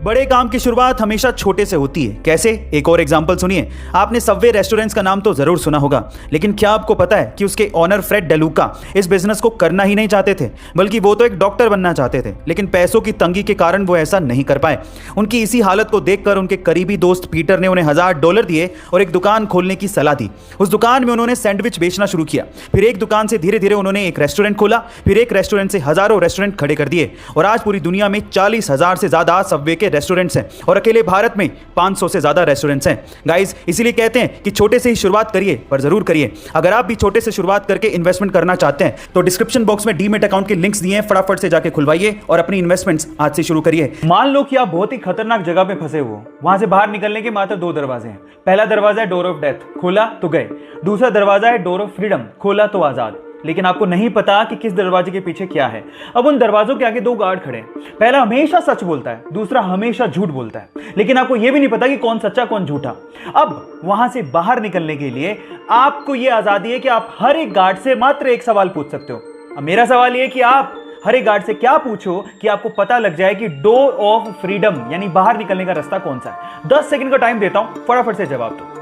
बड़े काम की शुरुआत हमेशा छोटे से होती है। कैसे? एक और एग्जांपल सुनिए। आपने सबवे रेस्टोरेंट्स का नाम तो जरूर सुना होगा, लेकिन क्या आपको पता है कि उसके ओनर फ्रेड डेलुका इस बिजनेस को करना ही नहीं चाहते थे, बल्कि वो तो एक डॉक्टर बनना चाहते थे, लेकिन पैसों की तंगी के कारण वो ऐसा नहीं कर पाए। उनकी इसी हालत को देखकर उनके करीबी दोस्त पीटर ने उन्हें $1000 दिए और एक दुकान खोलने की सलाह दी। उस दुकान में उन्होंने सैंडविच बेचना शुरू किया। फिर एक दुकान से धीरे धीरे उन्होंने एक रेस्टोरेंट खोला, फिर एक रेस्टोरेंट से हजारों रेस्टोरेंट खड़े कर दिए और आज पूरी दुनिया में 40,000 से ज्यादा सबवे के रेस्टोरेंट्स हैं और अकेले भारत में 500 से ज्यादा रेस्टोरेंट्स हैं। गाइस, इसीलिए कहते हैं कि छोटे से ही शुरुआत करिए, पर जरूर करिए। अगर आप भी छोटे से शुरुआत करके इन्वेस्टमेंट करना चाहते हैं तो डिस्क्रिप्शन बॉक्स में डीमैट अकाउंट के लिंक्स दिए हैं, फटाफट से जाके खुलवाइए और अपनी इन्वेस्टमेंट्स आज से शुरू करिए। मान लो कि आप बहुत ही खतरनाक जगह पे फंसे हो, वहां से बाहर निकलने के मात्र 2 दरवाजे हैं। पहला दरवाजा है डोर ऑफ डेथ, खोला तो गए। दूसरा दरवाजा है डोर ऑफ फ्रीडम, खोला तो आजाद। लेकिन आपको नहीं पता कि किस दरवाजे के पीछे क्या है। अब उन दरवाजों के आगे 2 गार्ड खड़े हैं। पहला हमेशा सच बोलता है, दूसरा हमेशा झूठ बोलता है, लेकिन आपको यह भी नहीं पता कि कौन सच्चा कौन झूठा। अब वहां से बाहर निकलने के लिए आपको यह आजादी है कि आप हर एक गार्ड से मात्र एक सवाल पूछ सकते हो। अब मेरा सवाल यह है कि आप हर एक गार्ड से क्या पूछो कि आपको पता लग जाए कि डोर ऑफ फ्रीडम यानी बाहर निकलने का रास्ता कौन सा है। 10 सेकंड का टाइम देता हूं, फटाफट से जवाब दो।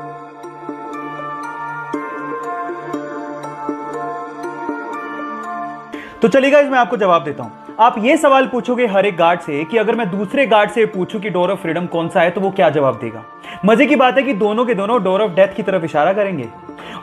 तो चलिए गाइस, मैं आपको जवाब देता हूं। आप ये सवाल पूछोगे हर एक गार्ड से कि अगर मैं दूसरे गार्ड से पूछूं कि डोर ऑफ फ्रीडम कौन सा है तो वो क्या जवाब देगा। मजे की बात है कि दोनों के दोनों डोर ऑफ डेथ की तरफ इशारा करेंगे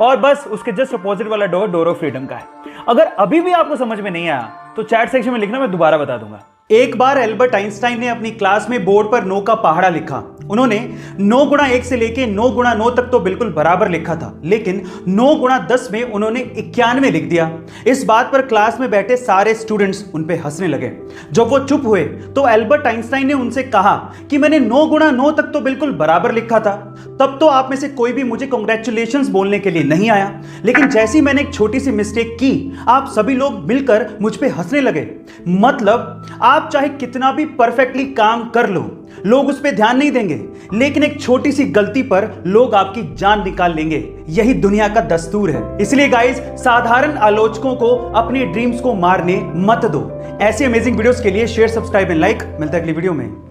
और बस उसके जस्ट अपोजिट वाला डोर डोर ऑफ फ्रीडम का है। अगर अभी भी आपको समझ में नहीं आया तो चैट सेक्शन में लिखना, मैं दोबारा बता दूंगा। एक बार एल्बर्ट आइंस्टाइन ने अपनी क्लास में बोर्ड पर 9 का पहाड़ा लिखा। उन्होंने 9 गुणा 1 से लेके 9 गुणा 9 तक तो बिल्कुल बराबर लिखा था, लेकिन 9 गुणा 10 में उन्होंने 91 लिख दिया। इस बात पर क्लास में बैठे सारे स्टूडेंट्स उन पे हंसने लगे। जब वो चुप हुए तो एल्बर्ट आइंस्टाइन ने उनसे कहा कि मैंने 9 गुणा 9 तक तो बिल्कुल बराबर लिखा था। तब तो आप में से कोई भी मुझे कांग्रेचुलेशंस बोलने के लिए नहीं आया, लेकिन जैसे ही मैंने एक छोटी सी मिस्टेक की, आप सभी लोग मिलकर मुझ पे हंसने लगे। मतलब आप चाहे कितना भी परफेक्टली काम कर लो, लोग उस पर ध्यान नहीं देंगे, लेकिन एक छोटी सी गलती पर लोग आपकी जान निकाल लेंगे। यही दुनिया का दस्तूर है। इसलिए गाइस, साधारण आलोचकों को अपने ड्रीम्स को मारने मत दो। ऐसे अमेजिंग वीडियोस के लिए शेयर, सब्सक्राइब एंड लाइक। मिलता है अगली वीडियो में।